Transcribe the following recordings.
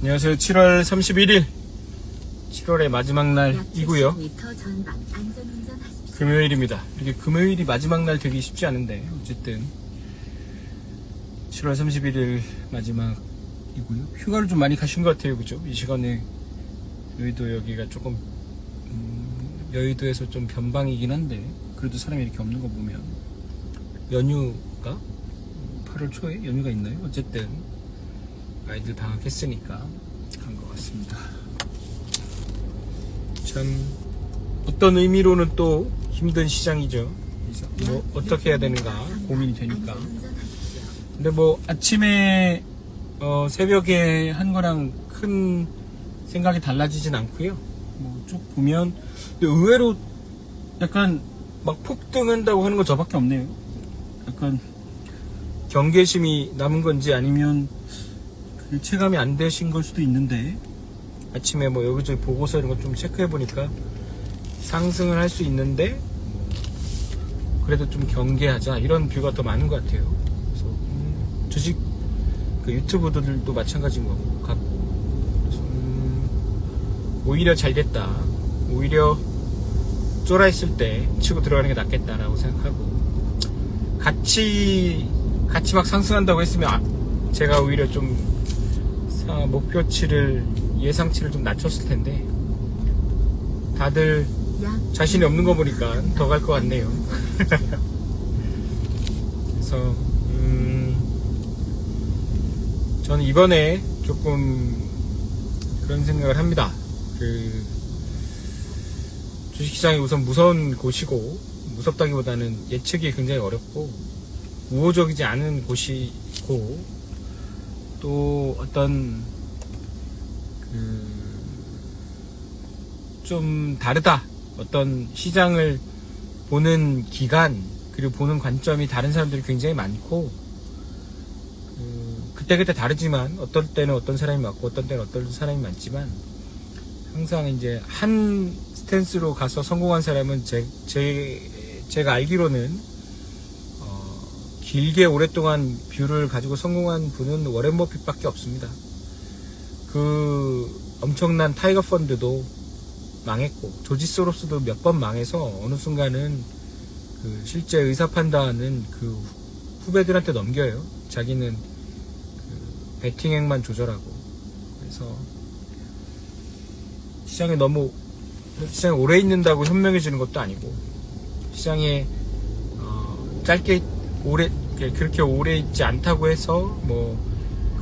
안녕하세요. 7월 31일 7월의 마지막 날이고요. 금요일입니다. 이렇게 금요일이 마지막 날 되기 쉽지 않은데 어쨌든 7월 31일 마지막이고요. 휴가를 좀 많이 가신 것 같아요. 그죠? 이 시간에 여의도 여기가 조금 여의도에서 좀 변방이긴 한데 그래도 사람이 이렇게 없는 거 보면 연휴가 8월 초에 연휴가 있나요? 어쨌든 아이들 방학했으니까 간 것 같습니다. 참 어떤 의미로는 또 힘든 시장이죠. 뭐 어떻게 해야 되는가 고민이 되니까. 근데 뭐 아침에 새벽에 한 거랑 큰 생각이 달라지진 않고요. 뭐 쭉 보면 근데 의외로 약간 막 폭등한다고 하는 거 저밖에 없네요. 약간 경계심이 남은 건지 아니면 체감이 안 되신 걸 수도 있는데 아침에 뭐 여기저기 보고서 이런 거 좀 체크해 보니까 상승을 할 수 있는데 그래도 좀 경계하자 이런 뷰가 더 많은 것 같아요. 그래서 주식 그 유튜브들도 마찬가지인 것 같고 그래서 오히려 잘 됐다. 오히려 쫄아 있을 때 치고 들어가는 게 낫겠다라고 생각하고 같이 막 상승한다고 했으면 제가 오히려 좀 목표치를 예상치를 좀 낮췄을 텐데 다들 자신이 없는 거 보니까 더 갈 것 같네요. 그래서 저는 이번에 조금 그런 생각을 합니다. 그 주식시장이 우선 무서운 곳이고 무섭다기보다는 예측이 굉장히 어렵고 우호적이지 않은 곳이고 또 어떤 좀 다르다. 어떤 시장을 보는 기간 그리고 보는 관점이 다른 사람들이 굉장히 많고 그때그때 다르지만 어떨 때는 어떤 사람이 맞고 어떤 때는 어떤 사람이 맞지만 항상 이제 한 스탠스로 가서 성공한 사람은 제가 알기로는 길게 오랫동안 뷰를 가지고 성공한 분은 워렌 버핏밖에 없습니다. 그 엄청난 타이거 펀드도 망했고 조지 소로스도 몇 번 망해서 어느 순간은 그 실제 의사 판단은 그 후배들한테 넘겨요. 자기는 그 베팅액만 조절하고. 그래서 시장에 오래 있는다고 현명해지는 것도 아니고 시장에 그렇게 오래 있지 않다고 해서 뭐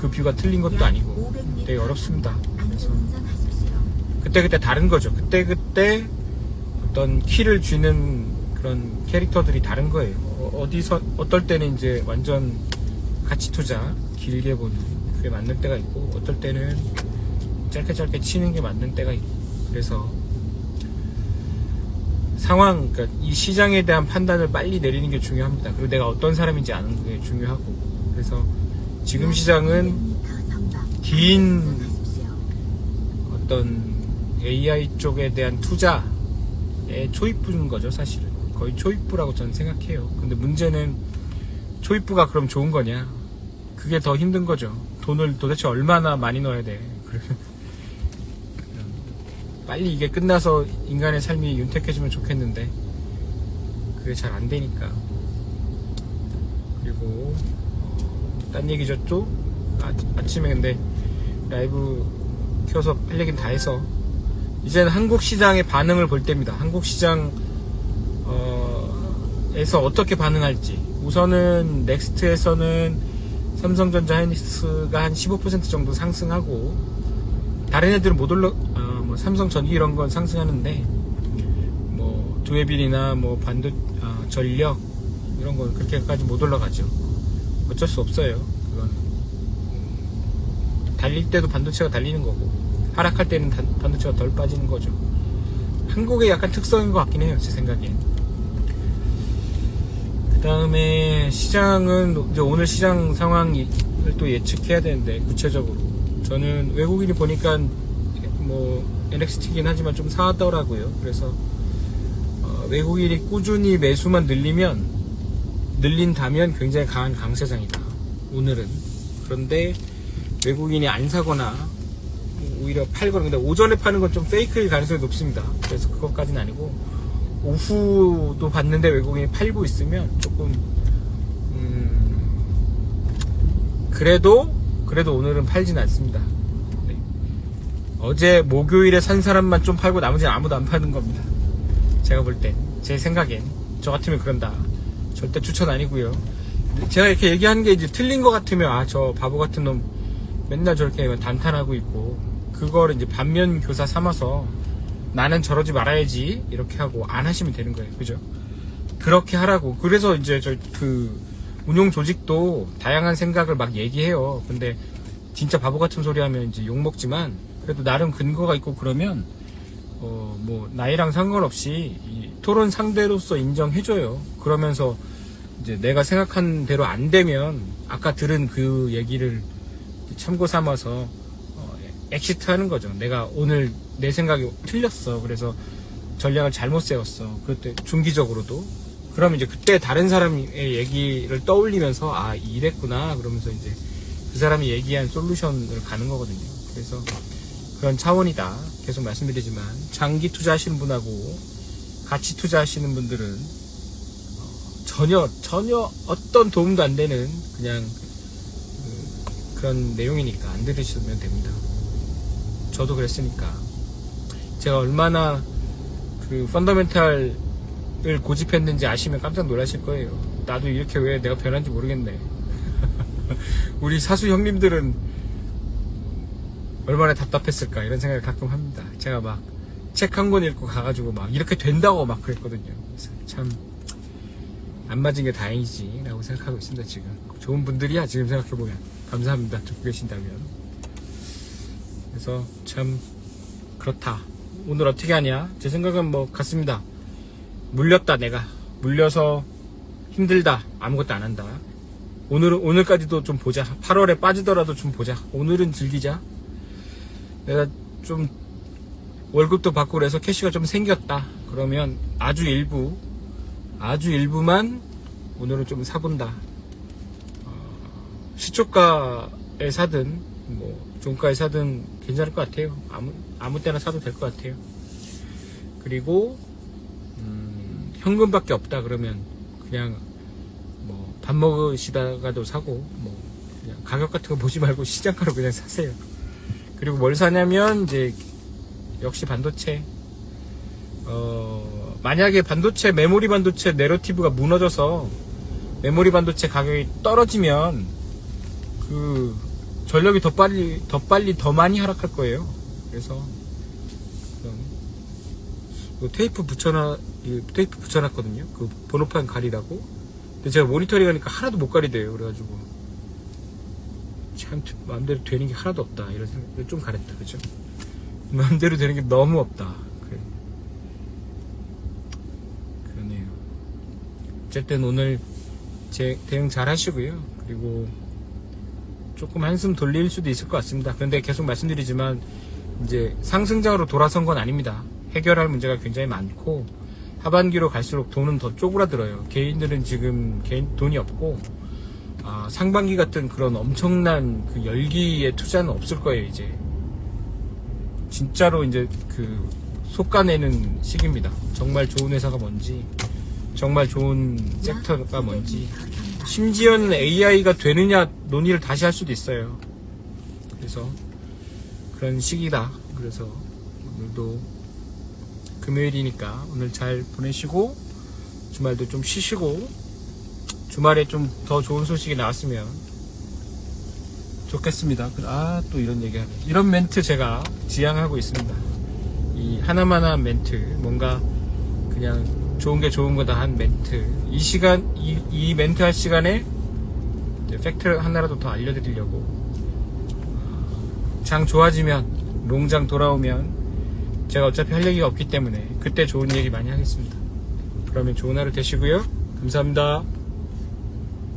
그 뷰가 틀린 것도 아니고 되게 어렵습니다. 그래서 그때그때 다른 거죠. 그때그때 어떤 키를 쥐는 그런 캐릭터들이 다른 거예요. 어떨 때는 이제 완전 가치 투자 길게 보는 그게 맞는 때가 있고 어떨 때는 짧게 치는 게 맞는 때가 있고 그래서 그러니까 이 시장에 대한 판단을 빨리 내리는 게 중요합니다. 그리고 내가 어떤 사람인지 아는 게 중요하고 그래서 지금 시장은 긴 어떤 AI 쪽에 대한 투자에 초입부인 거죠. 사실은 거의 초입부라고 저는 생각해요. 근데 문제는 초입부가 그럼 좋은 거냐 그게 더 힘든 거죠. 돈을 도대체 얼마나 많이 넣어야 돼. 빨리 이게 끝나서 인간의 삶이 윤택해지면 좋겠는데 그게 잘 안 되니까. 그리고 딴 얘기죠. 또 아침에 근데 라이브 켜서 할 얘기는 다 해서 이제는 한국 시장의 반응을 볼 때입니다. 한국 시장 에서 어떻게 반응할지. 우선은 넥스트에서는 삼성전자 하이닉스가 한 15% 정도 상승하고 다른 애들은 못 올라 뭐 삼성전기 이런 건 상승하는데 뭐 두에빌이나 뭐 전력 이런 건 그렇게까지 못 올라가죠. 어쩔 수 없어요. 그건 달릴 때도 반도체가 달리는 거고 하락할 때는 반도체가 덜 빠지는 거죠. 한국의 약간 특성인 것 같긴 해요. 제 생각엔. 그 다음에 시장은 이제 오늘 시장 상황을 또 예측해야 되는데 구체적으로 저는 외국인이 보니까 뭐 NXT긴 하지만 좀 사더라고요. 그래서 외국인이 꾸준히 매수만 늘린다면 굉장히 강한 강세장이다 오늘은. 그런데 외국인이 안 사거나 오히려 팔거나, 근데 오전에 파는 건 좀 페이크일 가능성이 높습니다. 그래서 그것까지는 아니고, 오후도 봤는데 외국인이 팔고 있으면 조금, 그래도 오늘은 팔진 않습니다. 네. 어제 목요일에 산 사람만 좀 팔고 나머지는 아무도 안 파는 겁니다. 제가 볼 땐, 제 생각엔, 저 같으면 그런다. 절대 추천 아니고요. 제가 이렇게 얘기하는 게 이제 틀린 것 같으면, 아, 저 바보 같은 놈 맨날 저렇게 단탄하고 있고, 그거를 이제 반면 교사 삼아서 나는 저러지 말아야지 이렇게 하고 안 하시면 되는 거예요. 그죠? 그렇게 하라고. 그래서 이제 운용 조직도 다양한 생각을 막 얘기해요. 근데 진짜 바보 같은 소리 하면 이제 욕 먹지만, 그래도 나름 근거가 있고 그러면 뭐 나이랑 상관없이 이 토론 상대로서 인정해줘요. 그러면서 이제 내가 생각한 대로 안 되면 아까 들은 그 얘기를 참고 삼아서 엑시트 하는 거죠. 내가 오늘 내 생각이 틀렸어. 그래서 전략을 잘못 세웠어. 그때 중기적으로도. 그럼 이제 그때 다른 사람의 얘기를 떠올리면서 아, 이랬구나. 그러면서 이제 그 사람이 얘기한 솔루션을 가는 거거든요. 그래서 그런 차원이다. 계속 말씀드리지만 장기 투자하시는 분하고 같이 투자하시는 분들은 전혀 어떤 도움도 안 되는 그냥 그런 내용이니까 안 들으시면 됩니다. 저도 그랬으니까. 제가 얼마나 그 펀더멘탈을 고집했는지 아시면 깜짝 놀라실 거예요. 나도 이렇게 왜 내가 변한지 모르겠네. 우리 사수 형님들은 얼마나 답답했을까 이런 생각을 가끔 합니다. 제가 막 책 한 권 읽고 가가지고 막 이렇게 된다고 막 그랬거든요. 그래서 참 안 맞은 게 다행이지 라고 생각하고 있습니다. 지금 좋은 분들이야. 지금 생각해보면 감사합니다. 듣고 계신다면. 그래서 참 그렇다. 오늘 어떻게 하냐? 제 생각은 뭐 같습니다. 물렸다. 내가 물려서 힘들다. 아무것도 안 한다. 오늘까지도 좀 보자. 8월에 빠지더라도 좀 보자. 오늘은 즐기자. 내가 좀 월급도 받고 그래서 캐시가 좀 생겼다. 그러면 아주 일부만 오늘은 좀 사본다. 시초가에 사든 뭐 종가에 사든 괜찮을 것 같아요. 아무 때나 사도 될 것 같아요. 그리고 현금밖에 없다 그러면 그냥 뭐 밥 먹으시다가도 사고 뭐 그냥 가격 같은 거 보지 말고 시장가로 그냥 사세요. 그리고 뭘 사냐면 이제 역시 반도체. 만약에 메모리 반도체 내러티브가 무너져서 메모리 반도체 가격이 떨어지면 그 전력이 더 빨리 더 많이 하락할 거예요. 그래서 테이프 붙여놨거든요. 그 번호판 가리라고. 근데 제가 모니터링 하니까 하나도 못 가리대요. 그래가지고 참 마음대로 되는 게 하나도 없다 이런 생각. 좀 가렸다. 그죠? 마음대로 되는 게 너무 없다. 그러네요. 어쨌든 오늘 대응 잘 하시고요. 그리고 조금 한숨 돌릴 수도 있을 것 같습니다. 그런데 계속 말씀드리지만 이제 상승장으로 돌아선 건 아닙니다. 해결할 문제가 굉장히 많고 하반기로 갈수록 돈은 더 쪼그라들어요. 개인들은 지금 돈이 없고 상반기 같은 그런 엄청난 그 열기의 투자는 없을 거예요. 이제 진짜로 이제 그 솎아내는 시기입니다. 정말 좋은 회사가 뭔지, 정말 좋은 섹터가 뭔지, 심지어는 AI가 되느냐 논의를 다시 할 수도 있어요. 그래서 그런 시기다. 그래서 오늘도 금요일이니까 오늘 잘 보내시고 주말도 좀 쉬시고 주말에 좀 더 좋은 소식이 나왔으면 좋겠습니다. 또 이런 얘기하네. 이런 멘트 제가 지향하고 있습니다. 이 하나만한 멘트, 뭔가 그냥 좋은 게 좋은 거다 한 멘트. 이 멘트 할 시간에 팩트 하나라도 더 알려드리려고. 장 좋아지면, 롱장 돌아오면 제가 어차피 할 얘기가 없기 때문에 그때 좋은 얘기 많이 하겠습니다. 그러면 좋은 하루 되시고요. 감사합니다.